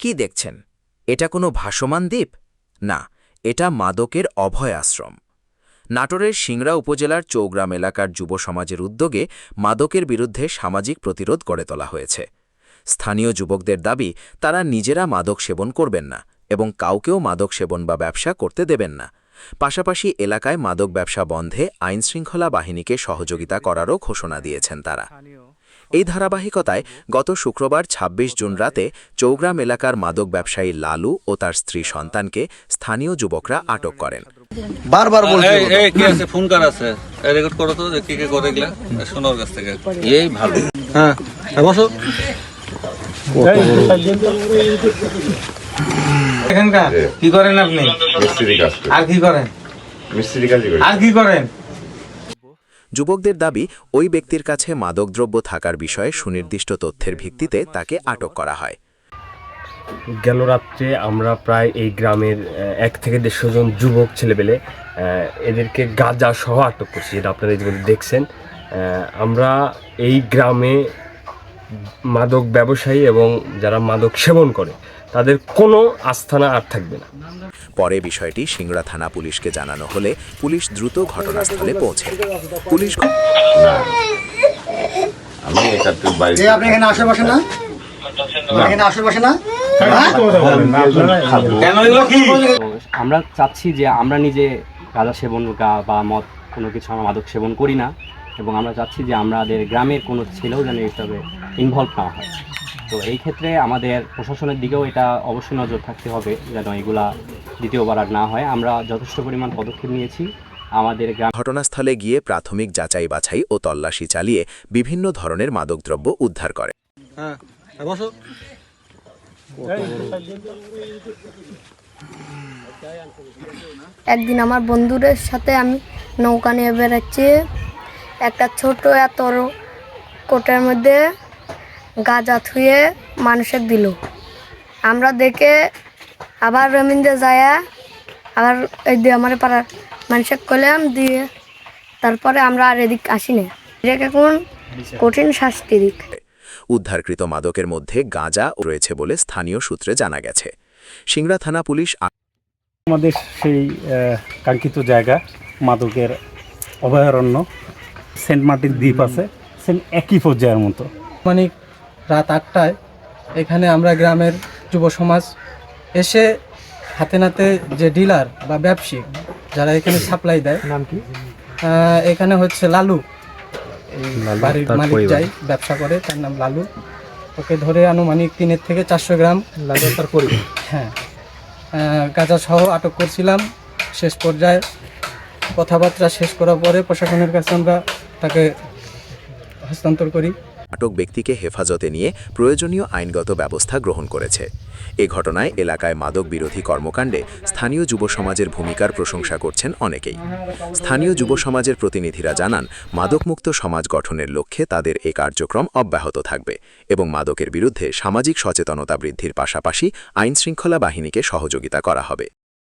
কি দেখছেন? এটা কোনো ভাসমান দ্বীপ? না, এটা মাদকের অভয় আশ্রম। নাটোরের সিংড়া উপজেলার চৌগ্রাম এলাকার যুব সমাজের উদ্যোগে মাদকের বিরুদ্ধে সামাজিক প্রতিরোধ গড়ে তোলা হয়েছে। স্থানীয় যুবকদের দাবি, তারা নিজেরা মাদক সেবন করবেন না এবং কাউকেও মাদক সেবন বা ব্যবসা করতে দেবেন না। পাশাপাশি এলাকায় মাদক ব্যবসা বন্ধে আইনশৃঙ্খলা বাহিনীকে সহযোগিতা করারও ঘোষণা দিয়েছেন তারা। এই ধারাবাহিকতায় গত শুক্রবার ২৬ জুন রাতে চৌগ্রাম এলাকার মাদক ব্যবসায়ী লালু ও তার স্ত্রী সন্তানকে স্থানীয় যুবকরা আটক করেন। বারবার বলছি কি আছে ফোন কার আছে রেকর্ড করো তো যে কি কি করে গেলা শোনার কাছ থেকে এই ভালো। হ্যাঁ বসো এখানকার কি করেন আপনি? মিস্ত্রি কাজ করি। আর কি করেন? মিস্ত্রি কাজই করি। আর কি করেন? যুবকদের দাবি, ওই ব্যক্তির কাছে মাদকদ্রব্য থাকার বিষয়ে সুনির্দিষ্ট তথ্যের ভিত্তিতে তাকে আটক করা হয়। গেল রাত্রে আমরা প্রায় এই গ্রামের ১ থেকে ১৫০ জন যুবক ছেলেপেলে এদেরকে গাঁজা সহ আটক করছি, যেটা আপনারা ইতিমধ্যে দেখছেন। আমরা এই গ্রামে মাদক ব্যবসায়ী এবং যারা মাদক সেবন করে তাদের কোনো আস্থানা আর থাকবে না। পরে বিষয়টি সিংড়া থানা পুলিশকে জানানো হলে পুলিশ দ্রুত ঘটনাস্থলে পৌঁছে। পুলিশ আমি একাত্তর বাইরে আপনি এখানে আশেপাশে না? এখানে আশেপাশে না? আমরা চাচ্ছি যে আমরা নিজে গাঁজা সেবন বা মদ কোনো কিছু আমরা মাদক সেবন করি না, এবং আমরা চাচ্ছি যে আমাদের গ্রামের কোনো ছেলেও যেন এসবে ইনভলভ না হয়। তো এই ক্ষেত্রে আমাদের প্রশাসনের দিকেও এটা অবশ্যই নজর থাকতে হবে যেন এগুলা দ্বিতীয়বার আর না হয়। আমরা যথেষ্ট পরিমাণ পদক্ষেপ নিয়েছি। আমাদের ঘটনাস্থলে গিয়ে প্রাথমিক যাচাই বাছাই ও তল্লাশি চালিয়ে বিভিন্ন ধরনের মাদকদ্রব্য উদ্ধার করে। হ্যাঁ বসো একদিন আমার বন্ধুদের সাথে আমি নৌকা নিয়ে বেড়াচ্ছি, একটা ছোট এত কোটের মধ্যে গাঁজা থুয়ে মানুষের দিল। আমরা দেখে আবার রমিন্দে যায়, আবার এই দিয়ে আমার পাড়ার মানুষের করলাম দিয়ে, তারপরে আমরা আর এদিক আসি না। এটাকে কোন কঠিন শাস্তি দিক। উদ্ধারকৃত মাদকের মধ্যে গাঁজা রয়েছে বলে স্থানীয় সূত্রে জানা গেছে। সিংড়া থানা পুলিশ আমাদের সেই কাঙ্ক্ষিত জায়গা মাদকের অভয়ারণ্য সেন্ট মার্টিন দ্বীপ আছে, সেম একই পর্যায়ের মতো। মানে রাত ৮টায় এখানে আমরা গ্রামের যুব সমাজ এসে হাতে নাতে যে ডিলার বা ব্যবসায়িক যারা এখানে সাপ্লাই দেয়, নাম কি এখানে হচ্ছে লালু, বাড়ির মালিক যাই ব্যবসা করে, তার নাম লালু। ওকে ধরে আনুমানিক ৩ থেকে ৪০০ গ্রাম লাগাতার করি, হ্যাঁ গাঁজা সহ আটক করছিলাম। শেষ পর্যায়ে কথাবার্তা শেষ করার পরে প্রশাসনের কাছে আমরা তাকে হস্তান্তর করি। আটক ব্যক্তিকে হেফাজতে নিয়ে প্রয়োজনীয় আইনগত ব্যবস্থা গ্রহণ করেছে। এ ঘটনায় এলাকায় মাদক বিরোধী কর্মকাণ্ডে স্থানীয় যুব সমাজের ভূমিকার প্রশংসা করছেন অনেকেই। স্থানীয় যুব সমাজের প্রতিনিধিরা জানান, মাদকমুক্ত সমাজ গঠনের লক্ষ্যে তাদের এ কার্যক্রম অব্যাহত থাকবে এবং মাদকের বিরুদ্ধে সামাজিক সচেতনতা বৃদ্ধির পাশাপাশি আইনশৃঙ্খলা বাহিনীকে সহযোগিতা করা হবে।